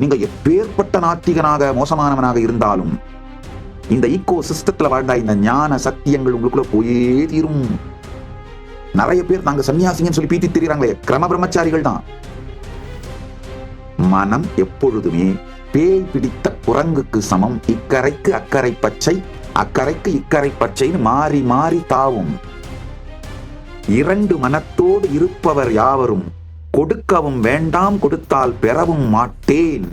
நீங்க எப்பேற்பட்ட நாத்திகனாக மோசமானவனாக இருந்தாலும் இந்த ஈகோ சிஸ்டத்துல வாழ்ந்தா இந்த ஞான சத்தியங்கள் உங்களுக்குள்ள போயே தீரும். நிறைய பேர் நாங்க சன்னியாசிங்கன்னு சொல்லி பீத்தி திரிறாங்களே, கிரம பிரம்மச்சாரிகள் தான். மனம் எப்பொழுதுமே பேய் பிடித்த குரங்குக்கு சமம். இக்கரைக்கு அக்கறை பச்சை, அக்கறைக்கு இக்கரை பச்சைன்னு மாறி மாறி தாவும். இரண்டு மனத்தோடு இருப்பவர் யாவரும் கொடுக்கவும் வேண்டாம், கொடுத்தால் பெறவும் மாட்டேன்.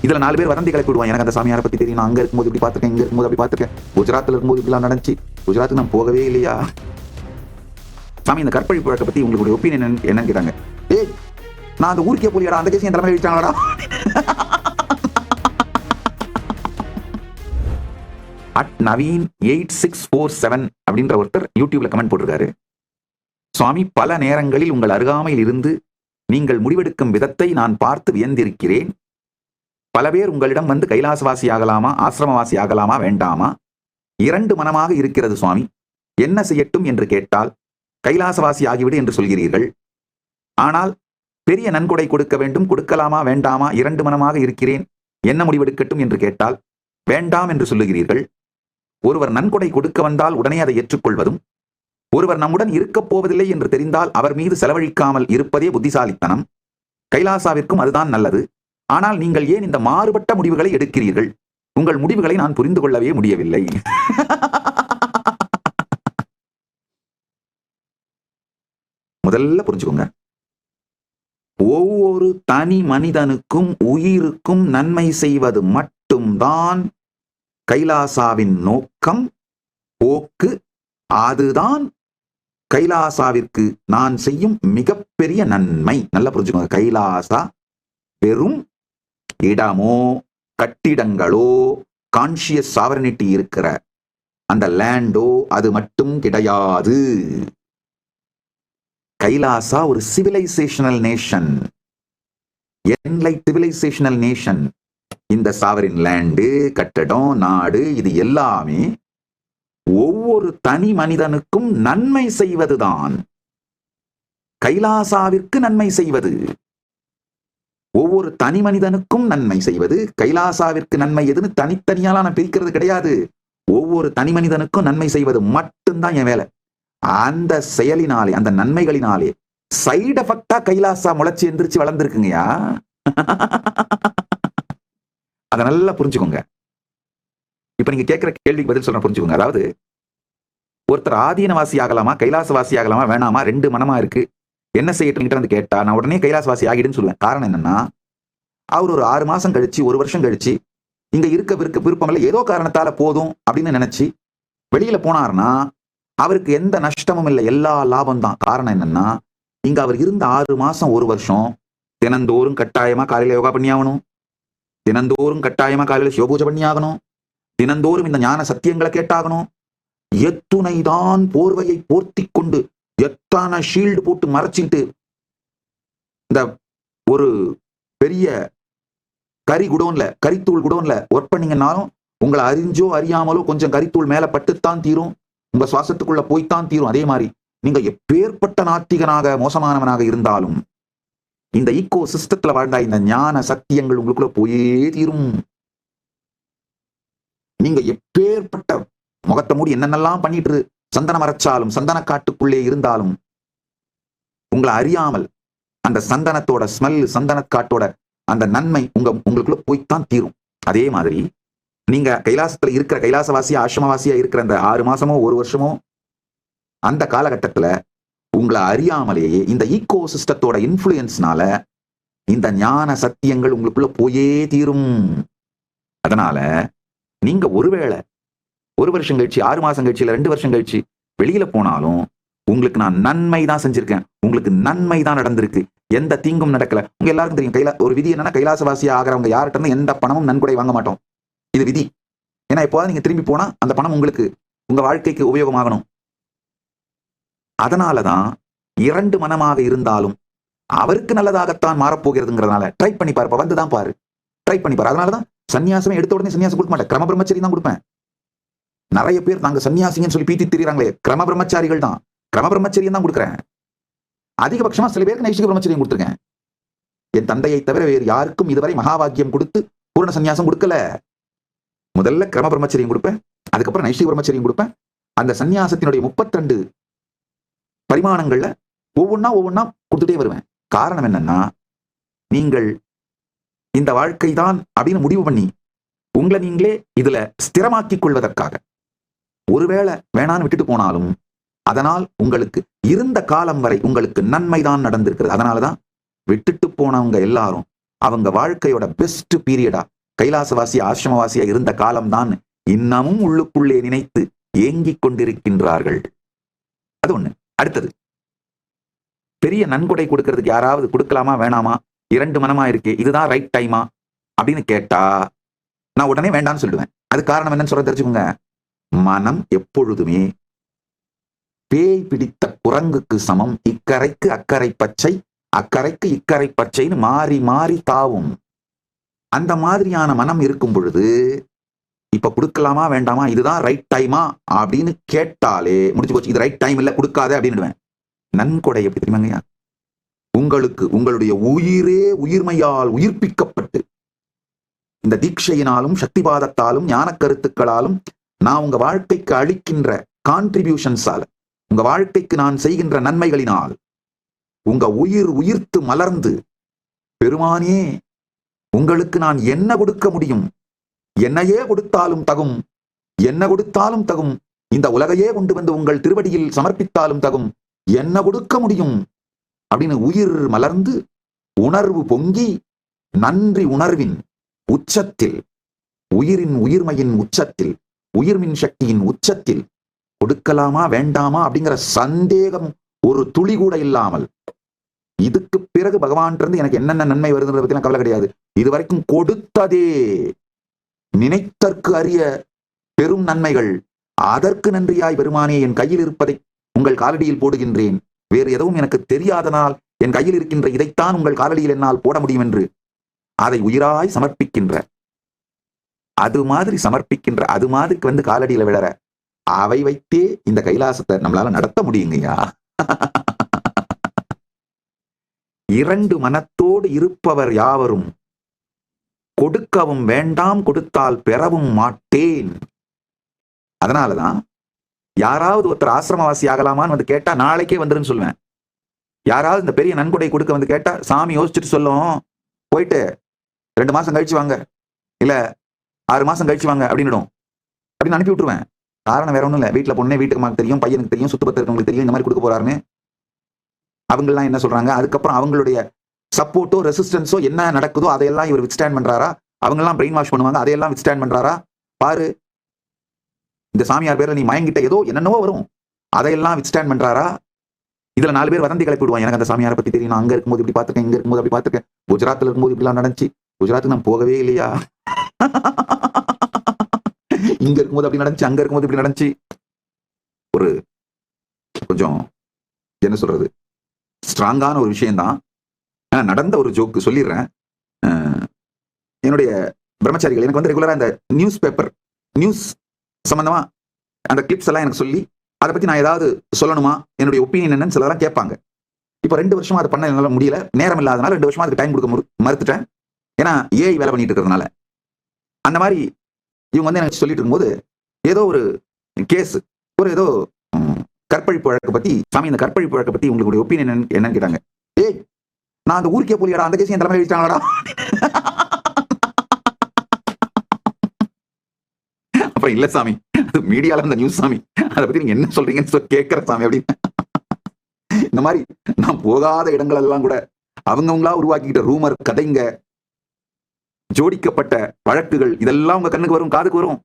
இதுல 4 பேர் வதந்தி கிளப்பி விடுவான். எனக்கு அந்த சாமியாரை பத்தி தெரியும், நான் அங்க இருக்கும்போது இப்படி பார்த்திருக்கேன், இங்க இருக்கும்போது அப்படி பார்த்திருக்கேன், குஜராத்ல இருக்கும்போது இப்படிலாம் நடந்துச்சு, குஜராத்துக்கு நான் போகவே இல்லையா. சாமி, இந்த கற்பழிப்பு வழக்கை பத்தி உங்களுடைய ஒப்பீனியன் என்னன்னு கேட்டாங்க. ஏய், நான் அந்த ஊருக்கே போலியாடா, அந்த கேஸ் என் தலைமையில வச்சாங்களா. @naveen8647 அப்படின்ற ஒருத்தர் யூடியூப்ல கமெண்ட் போட்டிருக்காரு. சுவாமி, பல நேரங்களில் உங்கள் அருகாமையில் இருந்து நீங்கள் முடிவெடுக்கும் விதத்தை நான் பார்த்து வியந்திருக்கிறேன். பல பேர் உங்களிடம் வந்து கைலாசவாசி ஆகலாமா, ஆசிரமவாசி ஆகலாமா, வேண்டாமா, 2 மனமாக இருக்கிறது சுவாமி, என்ன செய்யட்டும் என்று கேட்டால் கைலாசவாசி ஆகிவிடு என்று சொல்கிறீர்கள். ஆனால் பெரிய நன்கொடை கொடுக்க வேண்டும், கொடுக்கலாமா வேண்டாமா, 2 மனமாக இருக்கிறேன், என்ன முடிவெடுக்கட்டும் என்று கேட்டால் வேண்டாம் என்று சொல்லுகிறீர்கள். ஒருவர் நன்கொடை கொடுக்க வந்தால் உடனே அதை ஏற்றுக்கொள்வதும், ஒருவர் நம்முடன் இருக்கப் போவதில்லை என்று தெரிந்தால் அவர் மீது செலவழிக்காமல் இருப்பதே புத்திசாலித்தனம். கைலாசாவிற்கும் அதுதான் நல்லது. ஆனால் நீங்கள் ஏன் இந்த மாறுபட்ட முடிவுகளை எடுக்கிறீர்கள்? உங்கள் முடிவுகளை நான் புரிந்து கொள்ளவே முடியவில்லை. முதல்ல புரிஞ்சுக்கோங்க, ஒவ்வொரு தனி மனிதனுக்கும் உயிருக்கும் நன்மை செய்வது மட்டும்தான் கைலாசாவின் நோக்கம், போக்கு. அதுதான் கைலாசாவிற்கு நான் செய்யும் மிகப்பெரிய நன்மை. நல்லா புரிஞ்சுக்கோங்க, கைலாசா வெறும் இடமோ கட்டிடங்களோ கான்சியஸ் சாவரனிட்டி இருக்கிற அந்த லேண்டோ அது மட்டும் கிடையாது. கைலாசா ஒரு சிவிலைசேஷனல் நேஷன், சிவிலைசேஷனல் நேஷன். இந்த சாவரின் லேண்டு, கட்டடம், நாடு, இது எல்லாமே ஒவ்வொரு தனி மனிதனுக்கும் நன்மை செய்வதுதான். கைலாசாவிற்கு நன்மை செய்வது, ஒவ்வொரு தனி மனிதனுக்கும் நன்மை செய்வது. கைலாசாவிற்கு நன்மை எதுன்னு தனித்தனியால நான் பிரிக்கிறது கிடையாது. ஒவ்வொரு தனி மனிதனுக்கும் நன்மை செய்வது மட்டும்தான் என் வேலை. அந்த செயலினாலே, அந்த நன்மைகளினாலே சைடு எஃபெக்டா கைலாசா முளைச்சு எந்திரிச்சு வளர்ந்துருக்குங்கயா. அதை நல்லா புரிஞ்சுக்கோங்க. இப்ப நீங்க கேட்கிற கேள்விக்கு பதில் சொல்ற புரிஞ்சுக்கோங்க. அதாவது, ஒருத்தர் ஆதீனவாசி ஆகலாமா, கைலாசவாசி ஆகலாமா, வேணாமா, 2 மனமா இருக்கு, என்ன செய்யட்டு வந்து கேட்டா நான் உடனே கைலாசவாசி ஆகிடுன்னு சொல்லுவேன். காரணம் என்னன்னா, அவர் ஒரு 6 மாசம் கழிச்சு, 1 வருஷம் கழிச்சு இங்க இருக்க விருப்பம் இல்லை, ஏதோ காரணத்தால போதும் அப்படின்னு நினைச்சு வெளியில போனார்னா அவருக்கு எந்த நஷ்டமும் இல்லை, எல்லா லாபம் தான். காரணம் என்னன்னா, இங்க அவர் இருந்த 6 மாசம் 1 வருஷம் தினந்தோறும் கட்டாயமா காலையில யோகா பண்ணி ஆகணும், தினந்தோறும் கட்டாயமா காலையில சிவபூஜை பண்ணி ஆகணும், தினந்தோறும் இந்த ஞான சத்தியங்களை கேட்டாகணும். எத்துணைதான் போர்வையை போர்த்தி கொண்டு, எத்தனை ஷீல்டு போட்டு மறைச்சிட்டு இந்த ஒரு பெரிய கரித்தூள் குடோன்ல ஒர்க் பண்ணீங்கன்னாலும் உங்களை அறிஞ்சோ அறியாமலோ கொஞ்சம் கரித்தூள் மேல பட்டுத்தான் தீரும், உங்க சுவாசத்துக்குள்ள போய்த்தான் தீரும். அதே மாதிரி நீங்க எப்பேற்பட்ட நாத்திகனாக மோசமானவனாக இருந்தாலும் இந்த ஈகோ சிஸ்டத்துல வாழ்ந்தா இந்த ஞான சத்தியங்கள் உங்களுக்குள்ள போயே தீரும். நீங்க எப்பேற்பட்ட முகத்தை மூடி என்னென்னலாம் பண்ணிட்டு சந்தனம் அரைச்சாலும், சந்தன காட்டுக்குள்ளே இருந்தாலும் உங்களை அறியாமல் அந்த சந்தனத்தோட ஸ்மெல், சந்தனக்காட்டோட அந்த நன்மை உங்களுக்குள்ள போய்த்தான் தீரும். அதே மாதிரி நீங்க கைலாசத்துல இருக்கிற, கைலாசவாசியா ஆசிரமவாசியா இருக்கிற அந்த 6 மாசமோ 1 வருஷமோ அந்த காலகட்டத்துல உங்களை அறியாமலேயே இந்த ஈகோ சிஸ்டத்தோட இன்ஃப்ளூயன்ஸ்னால இந்த ஞான சத்தியங்கள் உங்களுக்குள்ள போயே தீரும். அதனால நீங்க ஒருவேளை 1 வருஷம் கழிச்சு, 6 மாசம் கழிச்சு, 2 வருஷம் கழிச்சு வெளியில போனாலும் உங்களுக்கு நான் நன்மை தான் செஞ்சிருக்கேன், உங்களுக்கு நன்மை தான் நடந்திருக்கு, எந்த தீங்கும் நடக்கல. உங்க எல்லாருக்கும் தெரியும், ஒரு விதி என்னன்னா, கைலாசவாசியா ஆகிறவங்க யார்கிட்ட இருந்து எந்த பணமும் நன்கொடை வாங்க மாட்டோம். இது விதி. ஏன்னா எப்போது நீங்க திரும்பி போனா அந்த பணம் உங்களுக்கு உங்க வாழ்க்கைக்கு உபயோகமாகணும். அதனாலதான் 2 மனமாக இருந்தாலும் அவருக்கு நல்லதாகத்தான் மாறப்போகிறதுங்கிறதுனால ட்ரை பண்ணி பாரு, வந்துதான் பாரு, ட்ரை பண்ணி பாரு. அதனாலதான் சன்னியாசமே எடுத்த உடனே சன்னியாசம் கொடுக்க மாட்டேன், கிரம பிரம்மச்சரி தான் கொடுப்பேன். நிறைய பேர் நாங்க சன்னியாசிங்கன்னு சொல்லி பீத்தி திரிறாங்களே, கிரம பிரம்மச்சாரிகள் தான். கிரம பிரம்மச்சரியம் தான் கொடுக்குறேன். அதிகபட்சமா சில பேருக்கு நைஷ்டிக பிரம்மச்சரியம் கொடுத்துருக்கேன். என் தந்தையை தவிர வேறு யாருக்கும் இதுவரை மகாபாகியம் கொடுத்து பூரண சந்நியாசம் கொடுக்கல. முதல்ல கிரம பிரம்மச்சரியம் கொடுப்பேன், அதுக்கப்புறம் நைஷ்டிக பிரம்மச்சரியம் கொடுப்பேன். அந்த சந்நியாசத்தினுடைய 32 பரிமாணங்கள்ல ஒவ்வொன்னா கொடுத்துட்டே வருவேன். காரணம் என்னன்னா, நீங்கள் இந்த வாழ்க்கை தான் அப்படின்னு முடிவு பண்ணி உங்களை நீங்களே இதுல ஸ்திரமாக்கிக் கொள்வதற்காக ஒருவேளை வேணான்னு விட்டுட்டு போனாலும் அதனால் உங்களுக்கு இருந்த காலம் வரை உங்களுக்கு நன்மைதான் நடந்திருக்கிறது. அதனாலதான் விட்டுட்டு போனவங்க எல்லாரும் அவங்க வாழ்க்கையோட பெஸ்ட் பீரியடா கைலாசவாசி ஆசிரமவாசியா இருந்த காலம்தான் இன்னமும் உள்ளுக்குள்ளே நினைத்து ஏங்கிக் கொண்டிருக்கின்றார்கள். அது ஒண்ணு. அடுத்தது, பெரிய நன்கொடை கொடுக்கறதுக்கு யாராவது கொடுக்கலாமா வேணாமா, 2 மனமா இருக்கு, இதுதான் ரைட் டைமா அப்படின்னு கேட்டா நான் உடனே வேண்டான்னு சொல்லுவேன். அது காரணம் என்னன்னு சொல்ல தெரிஞ்சுக்கோங்க. மனம் எப்பொழுதுமே பேய் பிடித்த குரங்குக்கு சமம். இக்கரைக்கு அக்கறை பச்சை, அக்கறைக்கு இக்கரை பச்சைன்னு மாறி மாறி தாவும். அந்த மாதிரியான மனம் இருக்கும் பொழுது இப்ப கொடுக்கலாமா வேண்டாமா, இதுதான் ரைட் டைமா அப்படின்னு கேட்டாலே முடிச்சு போச்சு. இது ரைட் டைம் இல்ல, கொடுக்காத அப்படின்னு. நன்கொடை எப்படி தெரியுமாங்கய்யா? உங்களுக்கு உங்களுடைய உயிரே உயிர்மையால் உயிர்ப்பிக்கப்பட்டு இந்த தீட்சையினாலும் சக்திபாதத்தாலும் ஞான கருத்துக்களாலும் நான் உங்க வாழ்க்கைக்கு அளிக்கின்ற கான்ட்ரிபியூஷன்ஸால, உங்க வாழ்க்கைக்கு நான் செய்கின்ற நன்மைகளினால் உங்க உயிர் உயிர்த்து மலர்ந்து, பெருமானே உங்களுக்கு நான் என்ன கொடுக்க முடியும், என்னையே கொடுத்தாலும் தகும், என்ன கொடுத்தாலும் தகும், இந்த உலகையே கொண்டு வந்து உங்கள் திருவடியில் சமர்ப்பித்தாலும் தகும், என்ன கொடுக்க முடியும் அப்படின்னு உயிர் மலர்ந்து உணர்வு பொங்கி நன்றி உணர்வின் உச்சத்தில், உயிரின் உயிர்மையின் உச்சத்தில், உயிர்மின் சக்தியின் உச்சத்தில் கொடுக்கலாமா வேண்டாமா அப்படிங்கிற சந்தேகம் ஒரு துளி கூட இல்லாமல், இதுக்கு பிறகு பகவான் இருந்து எனக்கு என்னென்ன நன்மை வருதுன்றத பத்தி கவலை கிடையாது, இதுவரைக்கும் கொடுத்ததே நினைத்தற்கு அறிய பெரும் நன்மைகள், அதற்கு நன்றியாய் பெருமானே என் கையில் இருப்பதை உங்கள் காலடியில் போடுகின்றேன், வேறு எதுவும் எனக்கு தெரியாதனால் என் கையில் இருக்கின்ற இதைத்தான் உங்கள் காலடியில் என்னால் போட முடியும் என்று அதை உயிராய் சமர்ப்பிக்கின்ற, அது மாதிரி சமர்ப்பிக்கின்ற, அது மாதிரி வந்து காலடியில விழற, அவை வைத்தே இந்த கைலாசத்தை நம்மளால நடத்த முடியுங்கய்யா. 2 மனத்தோடு இருப்பவர் யாவரும் கொடுக்கவும் வேண்டாம், கொடுத்தால் பெறவும் மாட்டேன். அதனாலதான் யாராவது ஒருத்தர் ஆசிரமவாசி ஆகலாமான்னு வந்து கேட்டா நாளைக்கே வந்துருன்னு சொல்லுவேன். யாராவது இந்த பெரிய நன்கொடை கொடுக்க வந்து கேட்டா சாமி யோசிச்சுட்டு சொல்லும், போயிட்டு 2 மாசம் கழிச்சு வாங்க, இல்ல 6 மாசம் கழிச்சு வாங்க அப்படின்னுடும், அப்படின்னு அனுப்பி விட்டுருவேன். காரணம் வேற ஒண்ணும் இல்ல, வீட்டுல பொண்ணே வீட்டுக்கு தெரியும், பையனுக்கு தெரியும், சுத்தபத்த இருக்கவங்களுக்கு தெரியும் இந்த மாதிரி கொடுக்க போறாருன்னு. அவங்கெல்லாம் என்ன சொல்றாங்க, அதுக்கப்புறம் அவங்களுடைய சப்போர்ட்டோ ரெசிஸ்டன்ஸோ என்ன நடக்குதோ அதையெல்லாம் இவர் வித்ஸ்டாண்ட் பண்றாரா, அவங்கெல்லாம் பிரெயின் வாஷ் பண்ணுவாங்க, அதையெல்லாம் வித்ஸ்டாண்ட் பண்றாரா, பாரு இந்த சாமியார் பேர்ல நீ மயங்கிட்ட ஏதோ என்னென்னவோ வரும், அதையெல்லாம் வித்ஸ்டாண்ட் பண்றாரா. இதுல 4 பேர் வதந்தி கிளப்பி விடுவாங்க, எனக்கு அந்த சாமியாரை பத்தி தெரியும், நான் அங்க இருக்கும்போது இப்படி பார்த்துருக்கேன், இங்க இருக்கும்போது அப்படி பார்த்துருக்கேன், குஜராத்ல இருக்கும்போது இப்படிலாம் நடந்துச்சு, குஜராத்துக்கு நான் போகவே இல்லையா, இங்க இருக்கும்போது அப்படி நடந்துச்சு, அங்க இருக்கும்போது இப்படி நடந்துச்சு. ஒரு கொஞ்சம் என்ன சொல்றது, ஸ்ட்ராங்கான ஒரு விஷயம்தான், நடந்த ஒரு ஜோக்கு சொல்லிடுறேன். என்னுடைய பிரம்மச்சாரிகள் எனக்கு வந்து ரெகுலரா இந்த நியூஸ் பேப்பர் நியூஸ் சம்பந்தமா அந்த கிளிப்ஸ் எல்லாம் எனக்கு சொல்லி அதை பத்தி நான் ஏதாவது சொல்லணுமா, என்னுடைய ஒப்பீனியன் என்னன்னு சிலரெல்லாம் கேட்பாங்க. இப்ப 2 வருஷமா அதை பண்ண என்னால முடியல, நேரம் இல்லாதனால 2 வருஷமா அதுக்கு டைம் கொடுக்க மறுத்துட்டேன். ஏன்னா ஏஐ வேலை பண்ணிட்டு இருக்கிறதுனால. அந்த மாதிரி இவங்க வந்து எனக்கு சொல்லிட்டு இருக்கும்போது ஏதோ ஒரு கேஸ், ஒரு ஏதோ கற்பழிப்பு வழக்கு பத்தி, சாமி இந்த கற்பழிப்பு வழக்கை பத்தி உங்களுடைய ஒப்பீனியன் என்னன்னு கேட்டாங்க. ஏய் நான் அந்த ஊருக்கே போலியாடா, அந்த கேஸ் என் தலைமை வச்சிட்டாங்களாடா. அப்புறம் இல்ல சாமி, அது மீடியால இந்த நியூஸ் சாமி, அதை பத்தி நீங்க என்ன சொல்றீங்கன்னு கேட்கிற சாமி அப்படின்னு. இந்த மாதிரி நான் போகாத இடங்கள் எல்லாம் கூட அவங்கவுங்களா உருவாக்கிக்கிட்ட ரூமர் கதைங்க, ஜோடிக்கப்பட்ட வழக்குகள், இதெல்லாம் உங்க கண்ணுக்கு வரும், காதுக்கு வரும்.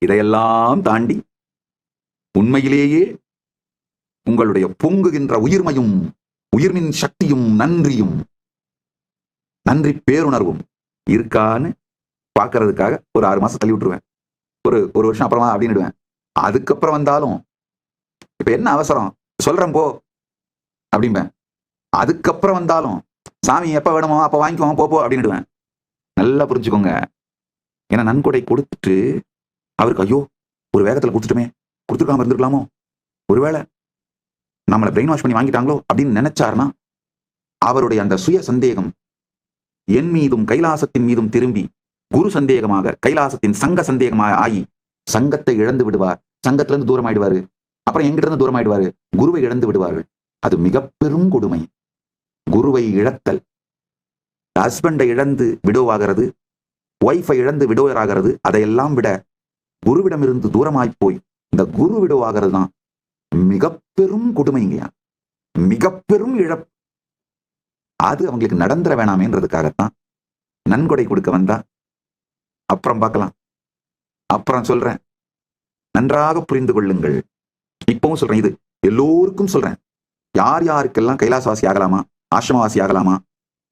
இதையெல்லாம் தாண்டி உண்மையிலேயே உங்களுடைய பொங்குகின்ற உயிர்மையும் உயிர்மின் சக்தியும் நன்றியும் நன்றி பேருணர்வும் இருக்கான்னு பாக்குறதுக்காக ஒரு 6 மாசம் தள்ளி விட்டுருவேன், ஒரு வருஷம் அப்புறமா அப்படின்னுடுவேன். அதுக்கப்புறம் வந்தாலும் இப்ப என்ன அவசரம் சொல்றேன் போ அப்படிம்பேன். அதுக்கப்புறம் வந்தாலும் சாமி எப்ப வேணுமோ அப்ப வாங்கிக்குவோம் போ அப்படின்னுடுவேன். நல்லா புரிஞ்சுக்கோங்க. ஏன்னா நன்கொடை கொடுத்துட்டு அவருக்கு ஐயோ ஒரு வேகத்துல கொடுத்துட்டுமே, கொடுத்துருக்காம இருந்திருக்கலாமோ, ஒருவேளை நம்மளை பிரெயின் வாஷ் பண்ணி வாங்கிட்டாங்களோ அப்படின்னு நினைச்சாருன்னா அவருடைய அந்த சுய சந்தேகம் என் மீதும் கைலாசத்தின் மீதும் திரும்பி குரு சந்தேகமாக கைலாசத்தின் சங்க சந்தேகமாக ஆகி சங்கத்தை இழந்து விடுவார். சங்கத்திலிருந்து தூரம் ஆயிடுவாரு. அப்புறம் எங்கிட்ட இருந்து தூரம் ஆயிடுவாரு. குருவை இழந்து விடுவார்கள். அது மிக பெரும் கொடுமை. குருவை இழத்தல், ஹஸ்பண்டை இழந்து விடோவாகிறது, ஒய்ஃபை இழந்து விடோவர் ஆகிறது, அதையெல்லாம் விட குருவிடமிருந்து தூரமாய் போய் இந்த குரு விடோவாகிறது தான் மிக பெரும் கொடுமைங்கயா, மிக பெரும் இழப்பு. அது அவங்களுக்கு நடந்துட வேணாமேன்றதுக்காகத்தான் நன்கொடை கொடுக்க வந்தா அப்புறம் பார்க்கலாம், அப்புறம் சொல்றேன், நன்றாக புரிந்து கொள்ளுங்கள். இப்பவும் சொல்றேன், இது எல்லோருக்கும் சொல்றேன். யார் யாருக்கெல்லாம் கைலாசவாசி ஆகலாமா, ஆசிரமவாசி ஆகலாமா,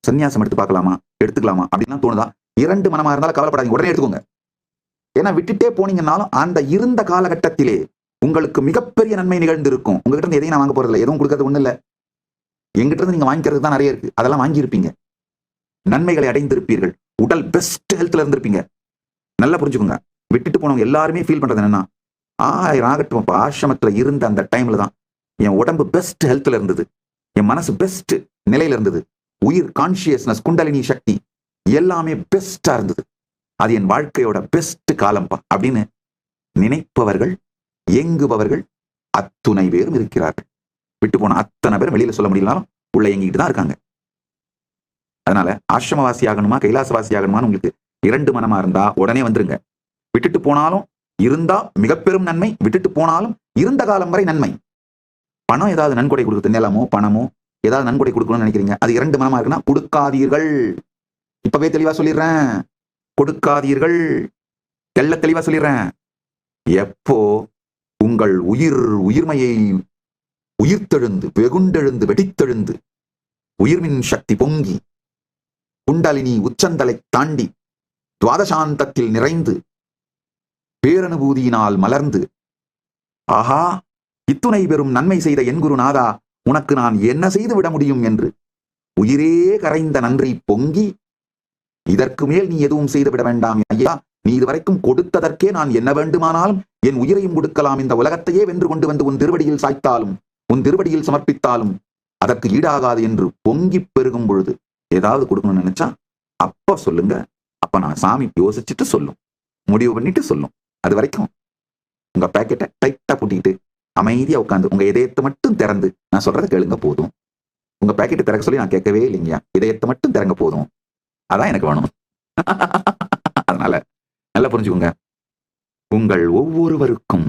சன்னியாசம் எடுத்து பார்க்கலாமா, எடுத்துக்கலாமா அப்படின்னா தோணுதா, 2 மனமா இருந்தாலும் கவலைப்படாதீங்க, உடனே எடுத்துக்கோங்க. ஏன்னா விட்டுட்டே போனீங்கன்னாலும் அந்த இருந்த காலகட்டத்திலே உங்களுக்கு மிகப்பெரிய நன்மை நிகழ்ந்து இருக்கும். உங்ககிட்ட இருந்து எதையும் நான் வாங்க போறது இல்லை, எதுவும் கொடுக்கறது ஒண்ணு இல்லை. எங்கிட்ட இருந்து நீங்க வாங்கிக்கிறது தான் நிறைய இருக்கு, அதெல்லாம் வாங்கியிருப்பீங்க, நன்மைகளை அடைந்திருப்பீர்கள், உடல் பெஸ்ட் ஹெல்த்ல இருந்திருப்பீங்க. நல்லா புரிஞ்சுக்கோங்க. விட்டுட்டு போனவங்க எல்லாருமே ஃபீல் பண்றது என்னன்னா, 1000 ஆகட்டும், ஆசிரமத்துல இருந்த அந்த டைம்ல தான் என் உடம்பு பெஸ்ட் ஹெல்த்ல இருந்தது, என் மனசு பெஸ்ட் நிலையில இருந்தது, உயிர் கான்சியஸ்னஸ் குண்டலினி சக்தி எல்லாமே பெஸ்டா இருந்தது, அது என் வாழ்க்கையோட பெஸ்ட் காலம்பா அப்படின்னு நினைப்பவர்கள், இயங்குபவர்கள் அத்துணை பேரும் இருக்கிறார்கள். விட்டு போன அத்தனை பேரும் வெளியில சொல்ல முடியலனாலும் உள்ள இயங்கிட்டு தான் இருக்காங்க. அதனால ஆசிரமவாசி ஆகணுமா கைலாசவாசி ஆகணுமான்னு உங்களுக்கு 2 மனமா இருந்தா உடனே வந்துருங்க. விட்டுட்டு போனாலும் இருந்தா மிக பெரும் நன்மை, விட்டுட்டு போனாலும் இருந்த காலம் வரை நன்மை. பணம் ஏதாவது நன்கொடை கொடுக்குறது, நிலமோ பணமோ ஏதாவது நன்கொடை கொடுக்கணும்னு நினைக்கிறீங்க, அது 2 மனமா இருக்குன்னா கொடுக்காதீர்கள். இப்பவே தெளிவா சொல்லிடுறேன், கொடுக்காதீர்கள். தெள்ள தெளிவா சொல்லிடுறேன். எப்போ உங்கள் உயிர்மையை உயிர்த்தெழுந்து வெகுண்டெழுந்து வெடித்தெழுந்து உயிர்மின் சக்தி பொங்கி குண்டலினி உச்சந்தலை தாண்டி துவாதசாந்தத்தில் நிறைந்து பேரனுபூதியினால் மலர்ந்து, ஆஹா இத்துணை பெரும் நன்மை செய்த என் குருநாதா, உனக்கு நான் என்ன செய்து விட முடியும் என்று உயிரே கரைந்த நன்றி பொங்கி, இதற்கு மேல் நீ எதுவும் செய்து விட வேண்டாம் ஐயா, நீ இதுவரைக்கும் கொடுத்ததற்கே நான் என்ன வேண்டுமானாலும் என் உயிரையும் கொடுக்கலாம், இந்த உலகத்தையே வென்று கொண்டு வந்து உன் திருவடியில் சாய்த்தாலும் உன் திருவடியில் சமர்ப்பித்தாலும் அதற்கு ஈடாகாது என்று பொங்கி பெருகும் பொழுது ஏதாவது கொடுக்கணும்னு நினைச்சா அப்ப சொல்லுங்க. அப்ப நான் சாமி யோசிச்சுட்டு சொல்லும், முடிவு பண்ணிட்டு சொல்லும். அது வரைக்கும் உங்க பேக்கெட்டை டைட்டா பூட்டிக்கிட்டு அமைதியா உட்காந்து உங்க இதயத்தை மட்டும் திறந்து நான் சொல்றதை கேளுங்க போதும். உங்க பேக்கெட்டை திறக்க சொல்லி நான் கேட்கவே இல்லைங்கயா, இதயத்தை மட்டும் திறங்க போதும், அதான் எனக்கு வேணும். அதனால நல்லா புரிஞ்சுக்கோங்க. உங்கள் ஒவ்வொருவருக்கும்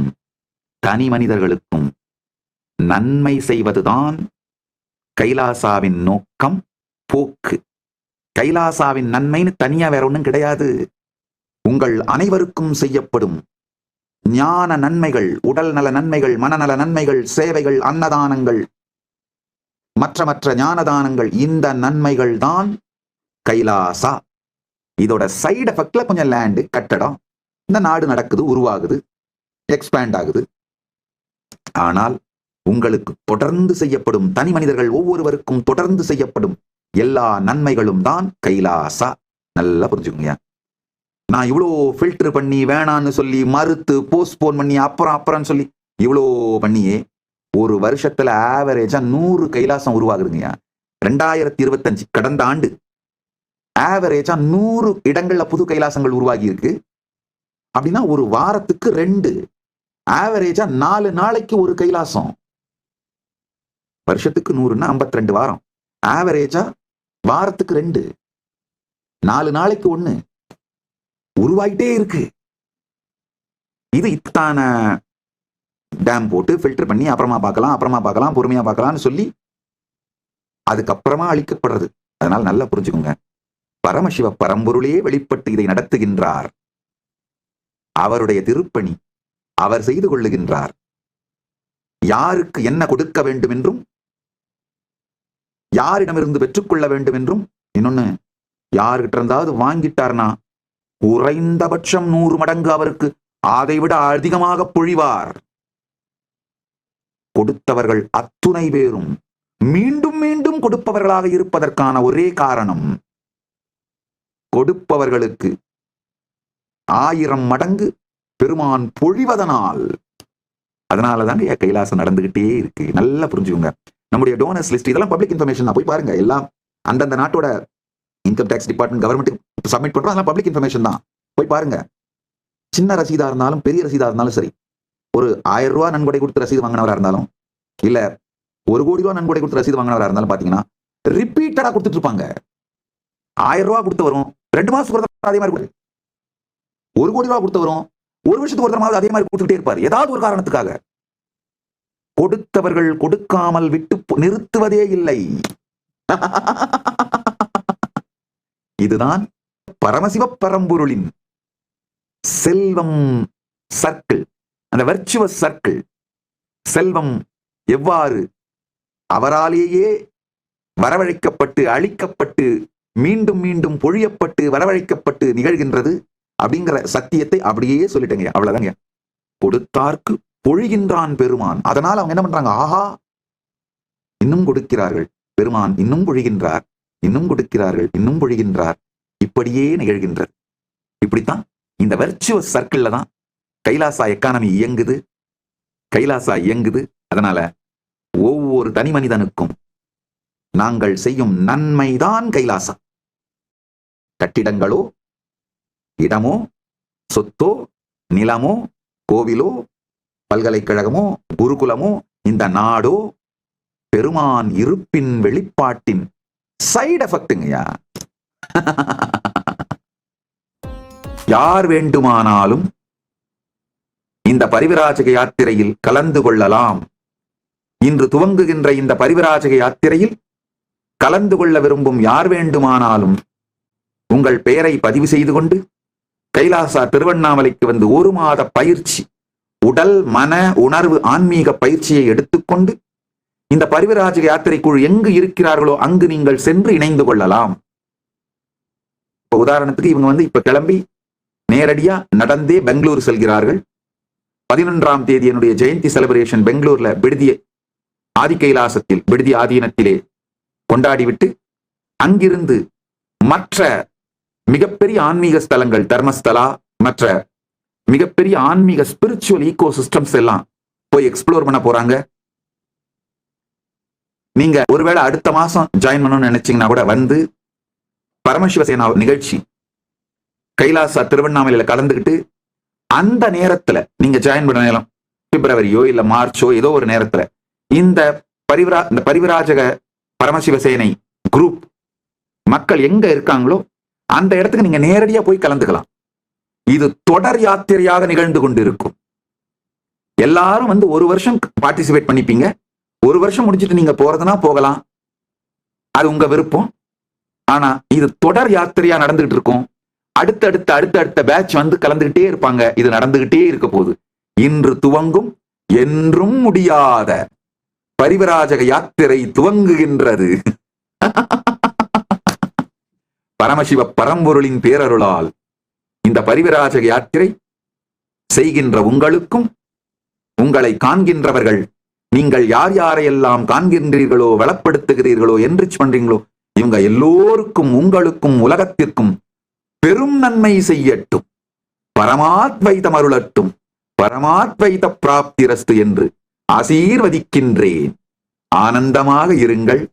தனி மனிதர்களுக்கும் நன்மை செய்வதுதான் கைலாசாவின் நோக்கம், போக்கு. கைலாசாவின் நன்மைன்னு தனியா வேற ஒண்ணும் கிடையாது. உங்கள் அனைவருக்கும் செய்யப்படும் ஞான நன்மைகள், உடல் நல நன்மைகள், மனநல நன்மைகள், சேவைகள், அன்னதானங்கள், மற்ற ஞானதானங்கள், இந்த நன்மைகள் தான் கைலாசா. இதோட சைடு எஃபெக்ட்ல கொஞ்சம் லேண்டு, கட்டடம், இந்த நாடு நடக்குது, உருவாகுது, எக்ஸ்பேண்ட் ஆகுது. ஆனால் உங்களுக்கு தொடர்ந்து செய்யப்படும், தனி மனிதர்கள் ஒவ்வொருவருக்கும் தொடர்ந்து செய்யப்படும் எல்லா நன்மைகளும் தான் கைலாசா. நல்லா புரிஞ்சுக்கோங்க. நான் இவ்வளோ ஃபில்டர் பண்ணி வேணான்னு சொல்லி மறுத்து போஸ்ட்போன் பண்ணி அப்புறம் சொல்லி இவ்வளோ பண்ணியே ஒரு வருஷத்துல ஆவரேஜா 100 கைலாசம் உருவாகுதுங்க. 2025 கடந்த ஆண்டு ஆவரேஜா 100 இடங்கள்ல புது கைலாசங்கள் உருவாகி இருக்கு. அப்படின்னா ஒரு வாரத்துக்கு 2, ஆவரேஜா 4 நாளைக்கு ஒரு கைலாசம். வருஷத்துக்கு 100ன்னா 52 வாரம், ஆவரேஜா வாரத்துக்கு 2, 4 நாளைக்கு 1 உருவாயிட்டே இருக்கு. இது இத்தான டேம் போட்டு ஃபில்டர் பண்ணி அப்புறமா பார்க்கலாம் பொறுமையா பார்க்கலாம்னு சொல்லி அதுக்கப்புறமா அளிக்கப்படுறது. அதனால நல்லா புரிஞ்சுக்கோங்க. பரமசிவ பரம்பொருளே வெளிப்பட்டு இதை நடத்துகின்றார். அவருடைய திருப்பணி அவர் செய்து கொள்ளுகின்றார். யாருக்கு என்ன கொடுக்க வேண்டும் என்றும் யாரிடமிருந்து பெற்றுக்கொள்ள வேண்டும் என்றும், இன்னொன்னு யாருகிட்ட இருந்தாவது வாங்கிட்டார்னா குறைந்தபட்சம் 100 மடங்கு அவருக்கு அதை விட அதிகமாக பொழிவார். கொடுத்தவர்கள் அத்துணை பேரும் மீண்டும் மீண்டும் கொடுப்பவர்களாக இருப்பதற்கான ஒரே காரணம், கொடுப்பவர்களுக்கு 1000 மடங்கு பெருமான் பொழிவதனால். அதனாலதாங்க கைலாசம் நடந்துகிட்டே இருக்கு. நல்லா புரிஞ்சுக்கோங்க. நம்முடைய டோனர்ஸ் லிஸ்ட் இதெல்லாம் பப்ளிக் இன்ஃபர்மேஷன் தான், போய் பாருங்க. எல்லாம் அந்தந்த நாட்டோட income tax department government submit பண்றோம், அதெல்லாம் பப்ளிக் இன்ஃபர்மேஷன் தான், போய் பாருங்க. சின்ன ரசீதா இருந்தாலும் பெரிய ரசீதா இருந்தாலும் சரி, ஒரு 1000 ரூபாய் நன்கொடை கொடுத்து ரசீது வாங்கினவரா இருந்தாலும் இல்ல 1 கோடி ரூபாய் நன்கொடை கொடுத்து ரசீது வாங்கினவரா இருந்தாலும் பாத்தீங்கன்னா ரிப்பீட்டடா கொடுத்துட்டு இருப்பாங்க. 1000 ரூபாய் கொடுத்து வரும், 2 மாசத்துக்கு ஒரு அதே மாதிரி 1 கோடி ரூபாய் கொடுத்து வரும், 1 வருஷத்துக்கு ஒரு தடவை அதே மாதிரி கொடுத்துட்டே இருப்பார், ஏதாவது ஒரு காரணத்துக்காக. கொடுத்தவர்கள் கொடுக்காமல் விட்டு நிறுத்துவதே இல்லை. இதுதான் பரமசிவ பரம்பொருளின் செல்வம் சர்க்கிள், அந்த வர்ச்சுவஸ் சர்க்கிள். செல்வம் எவ்வாறு அவராலேயே வரவழைக்கப்பட்டு அழிக்கப்பட்டு மீண்டும் மீண்டும் பொழியப்பட்டு வரவழைக்கப்பட்டு நிகழ்கின்றது அப்படிங்கிற சத்தியத்தை அப்படியே சொல்லிட்டேங்க. அவ்வளவுதாங்க. கொடுத்தார்க்கு பொழிகின்றான் பெருமான். அதனால அவங்க என்ன பண்றாங்க, ஆஹா இன்னும் கொடுக்கிறார்கள், பெருமான் இன்னும் பொழிகின்றார், இன்னும் கொடுக்கிறார்கள், இன்னும் பொழிகின்றார், இப்படியே நிகழ்கின்றது. இப்படித்தான் இந்த வெர்ச்சுவஸ் சர்க்கிள்ல தான் கைலாசா எக்கானமி இயங்குது, கைலாசா இயங்குது. அதனால ஒவ்வொரு தனி மனிதனுக்கும் நாங்கள் செய்யும் நன்மைதான் கைலாசா. கட்டிடங்களோ இடமோ சொத்தோ நிலமோ கோவிலோ பல்கலைக்கழகமோ குருகுலமோ இந்த நாடோ பெருமான் இருப்பின் வெளிப்பாட்டின் சைடு எஃபெக்ட்டுங்கய்யா. யார் வேண்டுமானாலும் இந்த பரிவிராஜக யாத்திரையில் கலந்து கொள்ளலாம். இன்று துவங்குகின்ற இந்த பரிவிராஜக யாத்திரையில் கலந்து கொள்ள விரும்பும் யார் வேண்டுமானாலும் உங்கள் பெயரை பதிவு செய்து கொண்டு கைலாசா திருவண்ணாமலைக்கு வந்து 1 மாத பயிற்சி, உடல் மன உணர்வு ஆன்மீக பயிற்சியை எடுத்துக்கொண்டு இந்த பரிவிராஜக யாத்திரைக்குழு எங்கு இருக்கிறார்களோ அங்கு நீங்கள் சென்று இணைந்து கொள்ளலாம். இப்ப உதாரணத்துக்கு இவங்க இப்ப கிளம்பி நேரடியா நடந்தே பெங்களூர் செல்கிறார்கள். 11ஆம் தேதி என்னுடைய ஜெயந்தி செலிப்ரேஷன் பெங்களூர்ல விடுதி ஆதி கைலாசத்தில் விடுதி ஆதீனத்திலே கொண்டாடிவிட்டு அங்கிருந்து மற்ற மிகப்பெரிய ஆன்மீக ஸ்தலங்கள் தர்மஸ்தலா மற்ற மிகப்பெரிய ஆன்மீக ஸ்பிரிச்சுவல் ஈகோ சிஸ்டம்ஸ் எல்லாம் போய் எக்ஸ்ப்ளோர் பண்ண போறாங்க. நீங்க ஒருவேளை அடுத்த மாசம் ஜாயின் பண்ணணும்னு நினைச்சீங்கன்னா கூட வந்து பரமசிவசேனா நிகழ்ச்சி கைலாசா திருவண்ணாமலையில கலந்துக்கிட்டு அந்த நேரத்துல நீங்க ஜாயின் பண்ண நேரம் பிப்ரவரியோ இல்ல மார்ச்சோ ஏதோ ஒரு நேரத்துல இந்த பரிவிராஜக பரமசிவசேனை குரூப் மக்கள் எங்க இருக்காங்களோ அந்த இடத்துக்கு நீங்க நேரடியா போய் கலந்துக்கலாம். இது தொடர் யாத்திரையாக நிகழ்ந்து கொண்டிருக்கும். எல்லாரும் 1 வருஷம் பார்ட்டிசிபேட் பண்ணிப்பீங்க. 1 வருஷம் முடிச்சுட்டு நீங்க போறதுனா போகலாம், அது உங்க விருப்பம். ஆனா இது தொடர் யாத்திரையா நடந்துகிட்டு இருக்கும். அடுத்தடுத்த பேட்ச் கலந்துகிட்டே இருப்பாங்க. இது நடந்துகிட்டே இருக்க போகுது. இன்று துவங்கும் என்றும் முடியாத பரிவிராஜக யாத்திரை துவங்குகின்றது. பரமசிவ பரம்பொருளின் பேரருளால் இந்த பரிவிராஜக யாத்திரை செய்கின்ற உங்களுக்கும் உங்களை காண்கின்றவர்கள் நீங்கள் யார் யாரையெல்லாம் காண்கின்றீர்களோ வளப்படுத்துகிறீர்களோ என்ரிச் பண்றீங்களோ இவங்க எல்லோருக்கும் உங்களுக்கும் உலகத்திற்கும் பெரும் நன்மை செய்யட்டும், பரமாத்வைதம் அருளட்டும், பரமாத்வைத பிராப்திரஸ்து என்று ஆசீர்வதிக்கின்றேன். ஆனந்தமாக இருங்கள்.